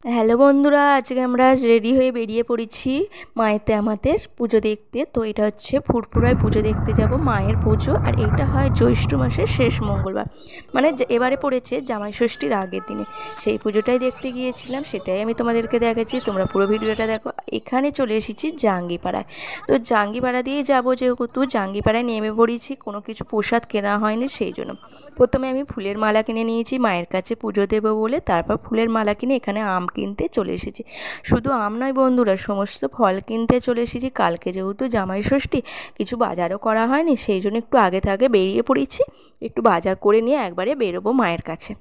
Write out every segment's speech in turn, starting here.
Hello বন্ধুরা, আজকে আমরা রেডি হয়ে বেরিয়ে পড়েছি মায়েতে আমাদের পুজো দেখতে। তো এটা হচ্ছে ফুরফুরায় পুজো দেখতে যাব, মায়ের পুজো। আর এইটা হয় জ্যৈষ্ঠ মাসের শেষ মঙ্গলবার, মানে এবারে পড়েছে জামাই ষষ্ঠীর আগের দিনে। সেই পুজোটাই দেখতে গিয়েছিলাম, সেটাই আমি তোমাদেরকে দেখাচ্ছি, তোমরা পুরো ভিডিওটা দেখো। এখানে চলে এসেছি জাঙ্গিপাড়ায়। তো জাঙ্গিপাড়া দিয়ে যাবো যেহেতু, জাঙ্গিপাড়ায় নেমে পড়েছি। কোনো কিছু প্রসাদ কেনা হয়নি, সেই জন্য প্রথমে আমি ফুলের মালা কিনে নিয়েছি মায়ের কাছে পুজো দেবো বলে। তারপর ফুলের মালা কিনে এখানে আম কিনতে চলে এসেছি। শুধু আম নয় বন্ধুরা, সমস্ত ফল কিনতে চলে এসেছি। কালকে যেহেতু জামাই ষষ্ঠী, কিছু বাজারও করা হয়নি, সেই জন্য একটু আগে থেকে বেরিয়ে পড়েছি। একটু বাজার করে নিয়ে একবারে বেরোবো মায়ের কাছে।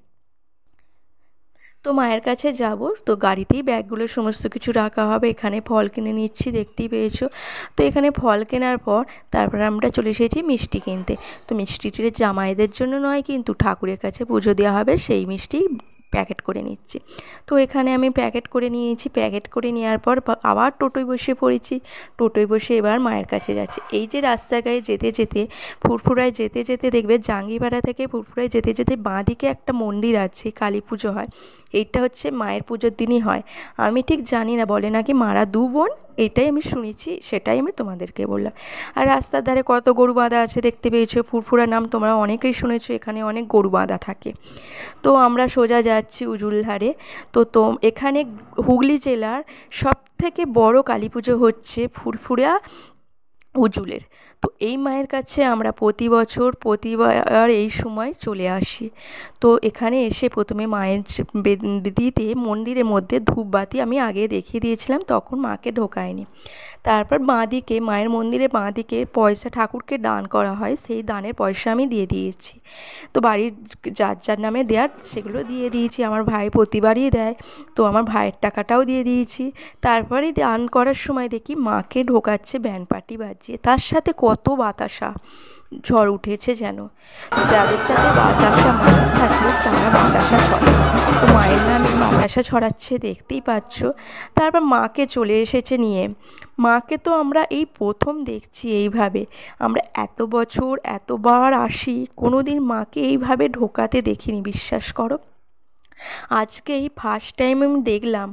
তো মায়ের কাছে যাব, তো গাড়িতেই ব্যাগগুলো সমস্ত কিছু রাখা হবে। এখানে ফল কিনে নিচ্ছি, দেখতেই পেয়েছো। তো এখানে ফল কেনার পর তারপর আমরা চলে এসেছি মিষ্টি কিনতে। তো মিষ্টিটির জামাইদের জন্য নয়, কিন্তু ঠাকুরের কাছে পুজো দেওয়া হবে, সেই মিষ্টি প্যাকেট করে নিচ্ছি। তো এখানে আমি প্যাকেট করে নিয়েছি। প্যাকেট করে নেওয়ার পর আবার টোটোয় বসে পড়েছি। টোটোয় বসে এবার মায়ের কাছে যাচ্ছি। এই যে রাস্তার গায়ে যেতে যেতে, ফুরফুরায় যেতে যেতে দেখবে, জাঙ্গিপাড়া থেকে ফুরফুরায় যেতে যেতে বাঁ দিকে একটা মন্দির আছে, কালী পুজো হয়। এইটা হচ্ছে মায়ের পুজোর দিনই হয়। আমি ঠিক জানি না, বলে নাকি মারা দু বোন, এটাই আমি শুনেছি, সেটাই আমি তোমাদেরকে বললাম। আর রাস্তার ধারে কত গরু বাঁধা আছে দেখতে পেয়েছো। ফুরফুরা নাম তোমরা অনেকেই শুনেছো, এখানে অনেক গরু বাঁধা থাকে। তো আমরা সোজা যাচ্ছি উজুলধারে। তো এখানে হুগলি জেলার সবথেকে বড় কালী পুজো হচ্ছে ফুরফুরা উজুলের। তো এই মায়ের কাছে আমরা প্রতিবার এই সময় চলে আসি। তো এখানে এসে প্রথমে মায়ের বেদিতে, মন্দিরের মধ্যে ধূপবাতি আমি আগে দেখিয়ে দিয়েছিলাম, তখন মাকে ঢোকায়নি। তারপর বাঁদিকে, মায়ের মন্দিরের বাঁদিকে পয়সা ঠাকুরকে দান করা হয়, সেই দানের পয়সা আমি দিয়ে দিয়েছি। তো বাড়ির যার যার নামে দেওয়ার সেগুলো দিয়ে দিয়েছি। আমার ভাই প্রতিবারই দেয়, তো আমার ভাইয়ের টাকাটাও দিয়ে দিয়েছি। তারপরে দান করার সময় দেখি মাকে ঢোকাচ্ছে ব্যান্ড পার্টি বাজিয়ে, তার সাথে কত বাতাসা, ঝড় উঠেছে যেন। যাদের যাদের বাতাসা মায়ের থাকে তারা বাতাসা ছড়ায়। তো মায়ের নামে বাতাসা ছড়াচ্ছে, দেখতেই পাচ্ছ। তারপর মাকে চলে এসেছে নিয়ে। মাকে তো আমরা এই প্রথম দেখছি এইভাবে। আমরা এত বছর এতবার আসি, কোনো দিন মাকে এইভাবে ঢোকাতে দেখিনি, বিশ্বাস করো। আজকে এই ফার্স্ট টাইম আমি দেখলাম।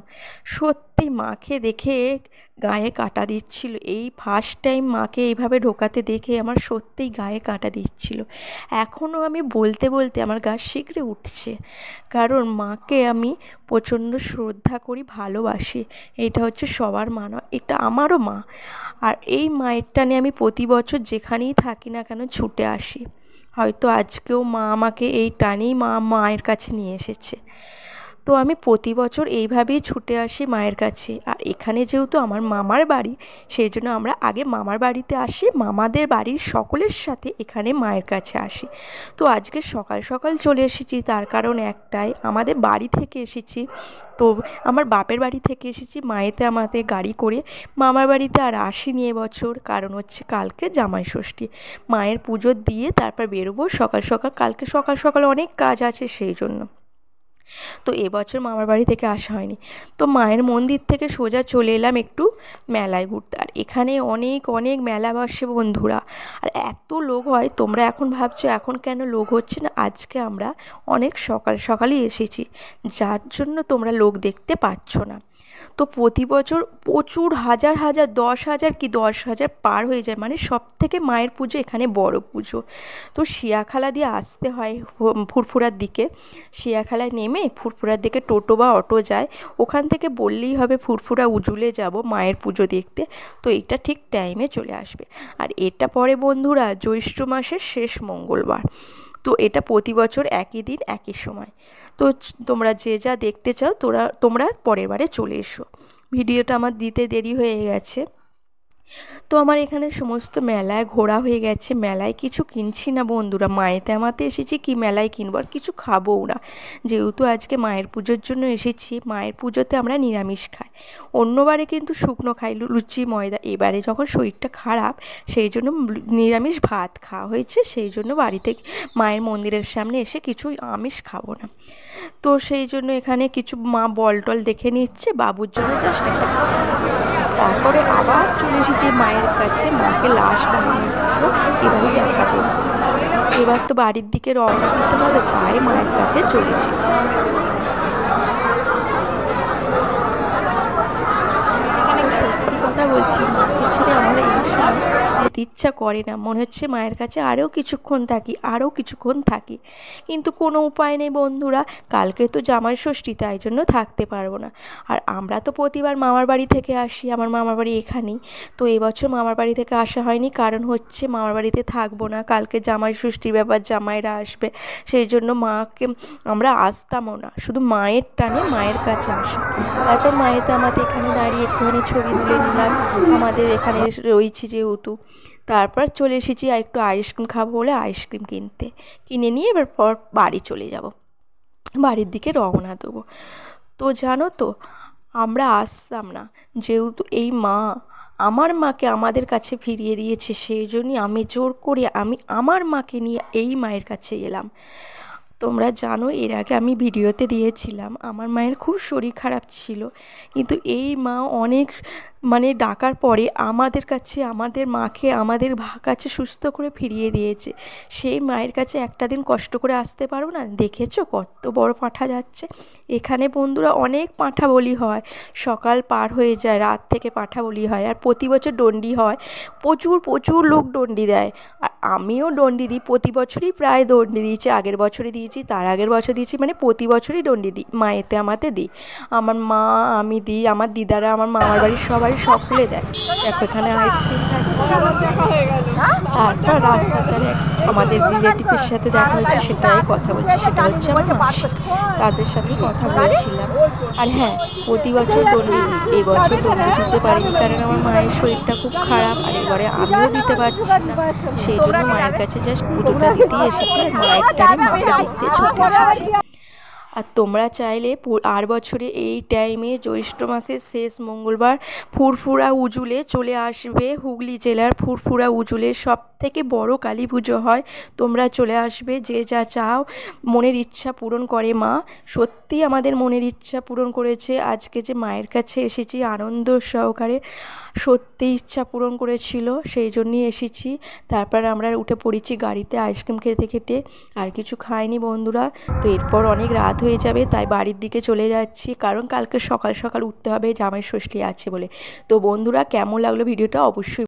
সত্যি মাকে দেখে গায়ে কাঁটা দিচ্ছিল। এই ফার্স্ট টাইম মাকে এইভাবে ঢোকাতে দেখে আমার সত্যিই গায়ে কাঁটা দিচ্ছিল। এখনও আমি বলতে বলতে আমার গা শিকড়ে উঠছে, কারণ মাকে আমি প্রচণ্ড শ্রদ্ধা করি, ভালোবাসি। এটা হচ্ছে সবার মা নয়, এটা আমারও মা। আর এই মায়ের টানে আমি প্রতি বছর যেখানেই থাকি না কেন ছুটে আসি। হয়তো আজকেও মা আমাকে এই টানেই মায়ের কাছে নিয়ে এসেছে। তো আমি প্রতি বছর এইভাবেই ছুটে আসি মায়ের কাছে। আর এখানে যেহেতু আমার মামার বাড়ি, সেই জন্য আমরা আগে মামার বাড়িতে আসি, মামাদের বাড়ির সকলের সাথে এখানে মায়ের কাছে আসি। তো আজকে সকাল সকাল চলে এসেছি, তার কারণ একটাই, আমাদের বাড়ি থেকে এসেছি। তো আমার বাপের বাড়ি থেকে এসেছি মায়েতে আমাদের গাড়ি করে। মামার বাড়িতে আর আসিনি এবছর, কারণ হচ্ছে কালকে জামাই ষষ্ঠী। মায়ের পুজো দিয়ে তারপর বেরোবো সকাল সকাল। কালকে সকাল সকাল অনেক কাজ আছে, সেই জন্য। তো এবছর মামার বাড়ি থেকে আসা হয়নি। তো মায়ের মন্দির থেকে সোজা চলে এলাম একটু মেলায় ঘুরতে। আর এখানে অনেক অনেক মেলা বসে বন্ধুরা। আর এত লোক হয়, তোমরা এখন ভাবছো এখন কেন লোক হচ্ছে না। আজকে আমরা অনেক সকাল সকালই এসেছি, যার জন্য তোমরা লোক দেখতে পাচ্ছ না। তো প্রতি বছর প্রচুর হাজার হাজার, 10,000 কি 10,000 পার হয়ে যায়, মানে সব থেকে মায়ের পুজো এখানে বড় পুজো। তো শিয়াখালা দিয়ে আসতে হয় ফুরফুরার দিকে। শিয়াখালায় নেমে ফুরফুরার দিকে টোটো বা অটো যায়, ওখান থেকে বললেই হবে ফুরফুরা উজুলে যাব মায়ের পুজো দেখতে। তো এইটা ঠিক টাইমে চলে আসবে। আর এটা পরে বন্ধুরা জ্যৈষ্ঠ মাসের শেষ মঙ্গলবার। তো এটা প্রতি বছর একই দিন একই সময়। তো তোমরা যে যা দেখতে চাও তোমরা পরের বারে চলে এসো। ভিডিওটা আমার দিতে দেরি হয়ে গেছে। তো আমার এখানে সমস্ত মেলায় ঘোরা হয়ে গেছে। মেলায় কিছু কিনছি না বন্ধুরা, মায়েতে আমাতে এসেছি, কি মেলায় কিনবো, আর কিছু খাবোও না। যেহেতু আজকে মায়ের পুজোর জন্য এসেছি, মায়ের পুজোতে আমরা নিরামিষ খাই। অন্যবারে কিন্তু শুকনো খাই, লুচি ময়দা। এবারে যখন শরীরটা খারাপ, সেই জন্য নিরামিষ ভাত খাওয়া হয়েছে, সেই জন্য বাড়িতে মায়ের মন্দিরের সামনে এসে কিছু আমিষ খাবো না। তো সেই জন্য এখানে কিছু মা বল টল দেখে নিচ্ছে, বাবুর জন্য জাস্ট একটা। তারপরে আবার চলে এসেছি মায়ের কাছে, মাকে লাশ বানানোর তো এবারে দেখা করব। এবার তো বাড়ির দিকে রওনা দিতে হবে, তাই মায়ের কাছে চলে এসেছি। ইচ্ছা করে না, মনে হচ্ছে মায়ের কাছে আরও কিছুক্ষণ থাকি, কিন্তু কোনো উপায় নেই বন্ধুরা, কালকে তো জামাই ষষ্ঠী, তাই জন্য থাকতে পারবো না। আর আমরা তো প্রতিবার মামার বাড়ি থেকে আসি, আমার মামার বাড়ি এখানেই, তো এবছর মামার বাড়ি থেকে আসা হয়নি, কারণ হচ্ছে মামার বাড়িতে থাকবো না, কালকে জামাই ষষ্ঠীর ব্যাপার, জামাইরা আসবে, সেই জন্য মাকে আমরা আসতামও না, শুধু মায়ের টানে মায়ের কাছে আসা। তারপর মায়েতে আমাদের এখানে দাঁড়িয়ে একটুখানি ছবি তুলে নিলাম, আমাদের এখানে রয়েছি যেহেতু। তারপর চলে এসেছি আর একটু আইসক্রিম খাবো বলে আইসক্রিম কিনে নিয়ে এবার পর বাড়ি চলে যাব, বাড়ির দিকে রওনা দেবো। তো জানো তো, আমরা আসতাম না, যেহেতু এই মা আমার মাকে আমাদের কাছে ফিরিয়ে দিয়েছে, সেই জন্যই আমি জোর করে আমার মাকে নিয়ে এই মায়ের কাছে এলাম। তোমরা জানো, এর আগে আমি ভিডিওতে দিয়েছিলাম আমার মায়ের খুব শরীর খারাপ ছিল, কিন্তু এই মা অনেক ডাকার পরে আমাদের মাকে আমাদের কাছে সুস্থ করে ফিরিয়ে দিয়েছে। সেই মায়ের কাছে একটা দিন কষ্ট করে আসতে পারো না? দেখেছো কত বড় পাঁঠা যাচ্ছে এখানে বন্ধুরা, অনেক পাঁঠা বলি হয়, সকাল পার হয়ে যায়, রাত থেকে পাঁঠা বলি হয়, আর প্রতি বছর ডন্ডি হয়, প্রচুর লোক ডন্ডি দেয়, আর আমিও ডন্ডি দিই, প্রতি বছরই প্রায় ডন্ডি দিয়েছি, আগের বছরে দিয়েছি, তার আগের বছর দিয়েছি, প্রতি বছরই ডন্ডি দিই, মায়েতে আমাতে দিই, আমার মা, আমি দিই, আমার দিদারা, আমার মামার বাড়ির সবাই সকলে দেয়। দেখো এখানে আইসক্রিম খাচ্ছি। তারপর রাস্তার ধারে আমাদের রিলেটিভের সাথে দেখা হচ্ছে, সেটাই কথা বলছি, সেটা হচ্ছে আমার মাসি, তাদের সাথে কথা বলছিলাম। আর হ্যাঁ, প্রতি বছর ডন্ডি দিই, এই বছর ডন্ডি দিতে পারিনি, কারণ আমার মায়ের শরীরটা খুব খারাপ, আর এবারে আমিও দিতে পারছি না, সেই জন্য মায়ের কাছে জাস্ট পুজোটা দিতে এসেছি, আর মায়ের টানে মাকে দেখতে ছুটে এসেছি। আর তোমরা চাইলে আর বছরে এই টাইমে জ্যৈষ্ঠ মাসের শেষ মঙ্গলবার ফুরফুরা উজুলে চলে আসবে, হুগলি জেলার ফুরফুরা উজুলে সবথেকে বড় কালী পুজো হয়, তোমরা চলে আসবে, যে যা চাও মনের ইচ্ছা পূরণ করে মা, সত্যি আমাদের মনের ইচ্ছা পূরণ করেছে, আজকে যে মায়ের কাছে এসেছি আনন্দ সহকারে, সত্যি ইচ্ছা পূরণ করেছিল, সেই জন্যই এসেছি। তারপর আমরা উঠে পড়েছি গাড়িতে আইসক্রিম খেতে, আর কিছু খাইনি বন্ধুরা। তো এরপর অনেক রাত হয়ে যাবে, তাই বাড়ির দিকে চলে যাচ্ছি, কারণ কালকে সকাল সকাল উঠতে হবে, জামাই ষষ্ঠী আছে বলে। তো বন্ধুরা, কেমন লাগলো ভিডিওটা অবশ্যই